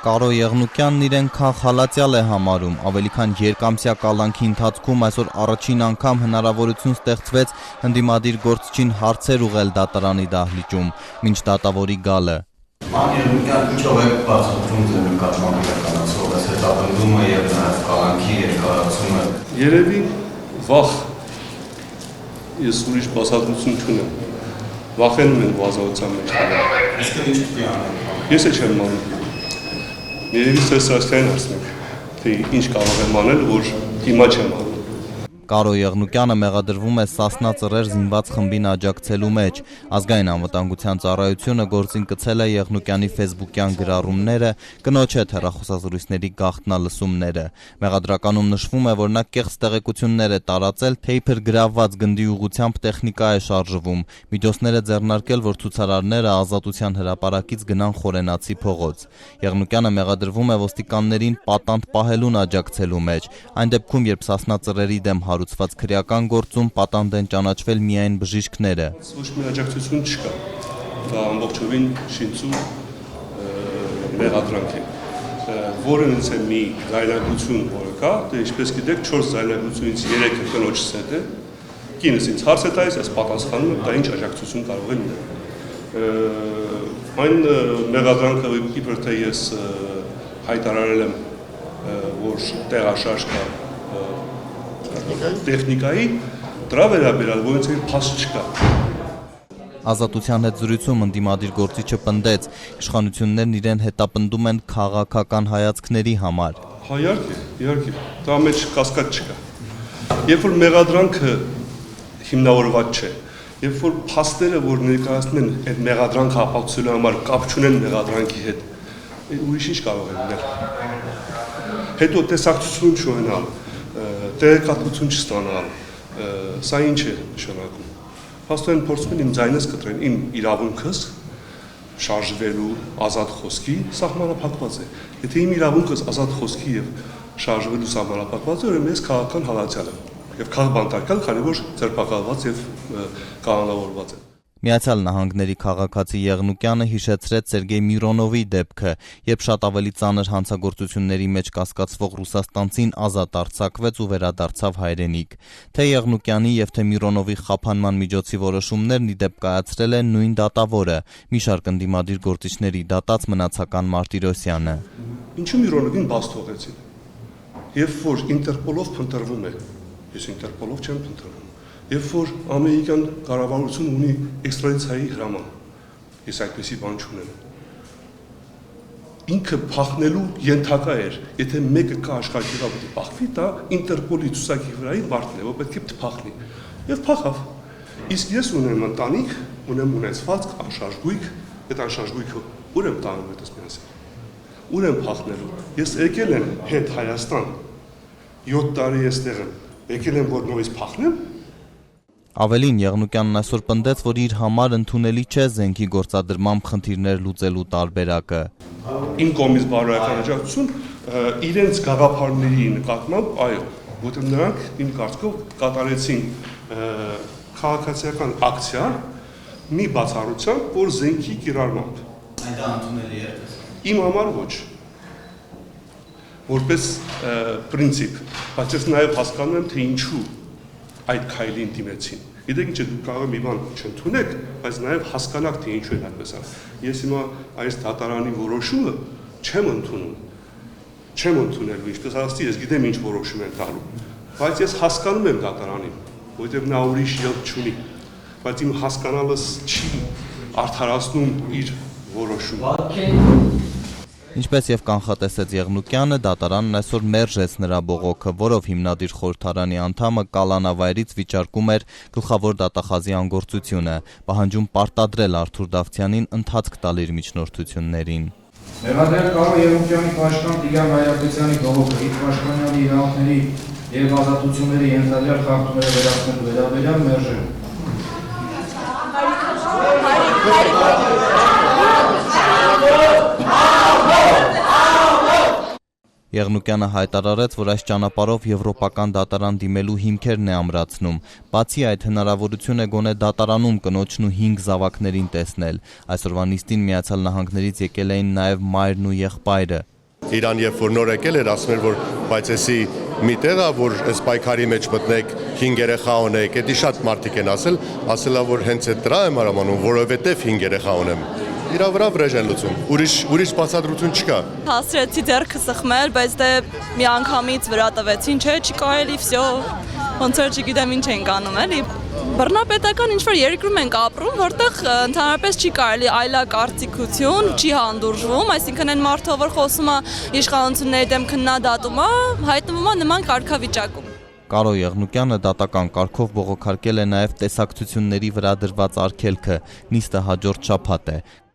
Կարո Եղնուկյանն իրեն քաղաքալացյալ է համարում, ավելի քան երկամսյա կալանքի ընթացքում այսօր առաջին անգամ հնարավորություն ստեղծվեց ընդդիմադիր գործչին հարցեր ուղղել դատարանի դահլիճում, մինչ դատավորի գալը։ Ման Եղնուկյան, ինչով է բացատրում ձեր նկատմամբ իրականացվող այս հետապնդումը և նաև կալանքի երկարացումը։ Երևի վախ, ես ուրիշ բացատրություն չունեմ, վախենում են բազայության մեջ։ Իսկ ինչ պիտի անեմ։ Ես է չեմ անում։ Երևի Սերսարսկյանին ասենք, թե ինչ կարող եմ անել, որ հիմա չեմ անում։ Կարո Եղնուկյանը մեղադրվում է Սասնա ծռեր զինված խմբին աջակցելու մեջ։ Ազգային անվտանգության ծառայությունը գործին կցել է Եղնուկյանի ֆեյսբուքյան գրառումները, կնոջ հետ հեռախոսազրույցների գաղտնալսումները։ Մեղադրականում նշվում է, որ նա կեղծ տեղեկություններ է տարածել, թե իբր գրավված գնդի ուղղությամբ տեխնիկա է շարժվում, միջոցներ է ձեռնարկել, որ ցուցարարները Ազատության հրապարակից գնան Խորենացի փողոց։ Եղնուկյանը մեղադրվում է ոստիկաններին պատանդ պահելուն աջակցելու մեջ, այն դեպքում, երբ Սասնա ծռերի դեմ հարուցված քրեական գործում պատանդ են ճանաչվել միայն բժիշկները։ Ոչ մի աջակցություն չկա, դա ամբողջովին շինծու մեղադրանք է, որը ինձ է մի զայնագրություն, որը կա, դե ինչպես գիտեք, 4 զայնագրությունից 3-ը կնոջս հետ է, կինս ինձ հարց է տալիս, ես պատասխանում եմ, դա ինչ աջակցություն կարող է լինել։ Այն մեղադրանքը, իբր թե ես հայտարարել եմ, որ տեղաշարժ կա տեխնիկայի, դրա վերաբերյալ ոնց է փաստ չկա։ Ազատության հետ զրույցում ընդդիմադիր գործիչը պնդեց, իշխանություններն իրեն հետապնդում են քաղաքական հայացքների համար։ Իհարկե, դա մեջ կասկած չկա։ Երբ որ մեղադրանքը հիմնավորված չէ, երբ որ փաստերը, որ ներկայացնում են այդ մեղադրանքը ապացուցելու համար կապ չունեն մեղադրանքի հետ, ուրիշ ինչ կարող է լինել։ Հետո տեսակցություն չունենալ, տեղեկատվություն չստանալ, սա ինչ է նշանակում։ Փաստորեն փորձում են իմ ձայնս կտրեն, իմ իրավունքս շարժվելու ազատ խոսքի սահմանափակված է։ Եթե իմ իրավունքս ազատ խոսքի եւ շարժվելու սահմանափակված է, ուրեմն ես քաղաքական հալածյալ եմ եւ քաղբանտարկյալ, քանի որ ձերբակալված եւ կանոնավորված է։ Միացյալ Նահանգների քաղաքացի Եղնուկյանը հիշեցրեց Սերգեյ Միրոնովի դեպքը, երբ շատ ավելի ծանր հանցագործությունների մեջ կասկածվող ռուսաստանցին ազատ արձակվեց ու վերադարձավ հայրենիք։ Թե Եղնուկյանի եւ թե Միրոնովի խափանման միջոցի որոշումներն ի դեպ կայացրել է նույն դատավորը, մի շարք ընդդիմադիր գործիչների դատած Մնացական Մարտիրոսյանը։ Ինչու Միրոնովին բաց թողեցին։ Երբ որ Ինտերպոլով փնտրվում է, ես Ինտերպոլով չեմ փնտրվում։ Երբ որ ամերիկյան կառավարությունը ունի էքստրադիցիայի հրաման, ես այդպեսի բան չունեմ։ Ինքը փախնելու ենթակա էր, եթե մեկը կա աշխարհի վրա պետք է փախվի, դա Ինտերպոլի ցուցակի վրայի մարդն է, որ պետք է փախնի։ Եվ փախավ։ Իսկ ես ունեմ ընտանիք, ունեմ ունեցվածք, անշարժ գույք, այդ անշարժ գույքը ուր եմ տանում այդպես միասին։ Ուր եմ փախնելու։ Ես եկել եմ հետ Հայաստան 7 տարի էստեղ եմ, եկել եմ որ նորից փախնեմ։ Ավելին Եղնուկյանն այսօր պնդեց, որ իր համար ընդունելի չէ զենքի գործադրմամբ խնդիրներ լուծելու տարբերակը։ Իմ կողմից բարոյական աջակցություն իրենց գաղափարների նկատմամբ, այո, որտեղ նրանք իմ կարծիքով կատարեցին քաղաքացիական ակցիա մի բացառությամբ, որ զենքի կիրառմամբ։ Այդ ընդունելի է։ Իմ համար ոչ։ Որպես պրինցիպ, բայց ես նաև հասկանում եմ, թե ինչու այդ քայլին դիմեցին։ Գիտեք ինչ է, դուք կարող եք մի բան չընդունեք, բայց նաև հասկանաք, թե ինչու են այդպես անում։ Ես հիմա այս դատարանի որոշումը չեմ ընդունում։ Չեմ ընդունելու, ինչպես ասացի, ես գիտեմ ինչ որոշում են տալու, բայց ես հասկանում եմ դատարանին, որովհետև նա ուրիշ ելք չունի, բայց իմ հասկանալս չի արդարացնում իր որոշումը։ Ինչպես եւ կանխատեսեց Եղնուկյանը, դատարանն այսօր մերժեց նրա բողոքը, որով հիմնադիր խորհրդարանի անդամը կալանավայրից վիճարկում էր գլխավոր դատախազի անգործությունը, պահանջում պարտադրել Արթուր Դավթյանին ընթացք տալ իր միջնորդություններին։ Մեղադրյալ Կարո Եղնուկյանի պաշտպան Տիգրան Հայրապետյանի բողոքը իր պաշտպանյալի իրավունքների եւ ազատությունների ենթադրյալ խախտումները վերացնելու վերաբերյալ մերժել։ Եղնուկյանը հայտարարեց, որ այս ճանապարհով եվրոպական դատարան դիմելու հիմքերն է ամրացնում։ Բացի այդ, հնարավորություն է գոնե դատարանում կնոջն ու 5 զավակներին տեսնել։ Այսօրվա նիստին Միացյալ Նահանգներից եկել էին նաև մայրն ու եղբայրը։ Իրան երբ որ նոր եկել էր, ասում էր, որ բայց էսի մի տեղ է, որ այս պայքարի մեջ մտնեք, 5 երեխա ունեք, դա շատ մարդիկ են ասելա, որ հենց այդ դրա եմ արամանում, որովհետև 5 երեխա ունեմ։ Իրա վրա վրեժ են լուծում։ Ուրիշ բացատրություն չկա։ Հասրեցի ձեռքը սխմել, բայց դե մի անգամից վրա տվեցին, չէ, չի կարելի, վсё։ Ոնց որ չգիտեմ ինչ ենք անում, էլի։ Բռնապետական ինչ-որ երկրում ենք ապրում, որտեղ ընդհանրապես չի կարելի այլակարծիքություն, չի հանդուրժվում, այսինքն այն մարդը, որ խոսում է իշխանությունների դեմ քննադատում է, հայտնվում է նման կարգավիճակում։ Կարո Եղնուկյանը դատական կարգով բողոքարկել է նաև տեսակցությունների վրա դրված արգելքը, նիստը հաջորդ շաբաթ է։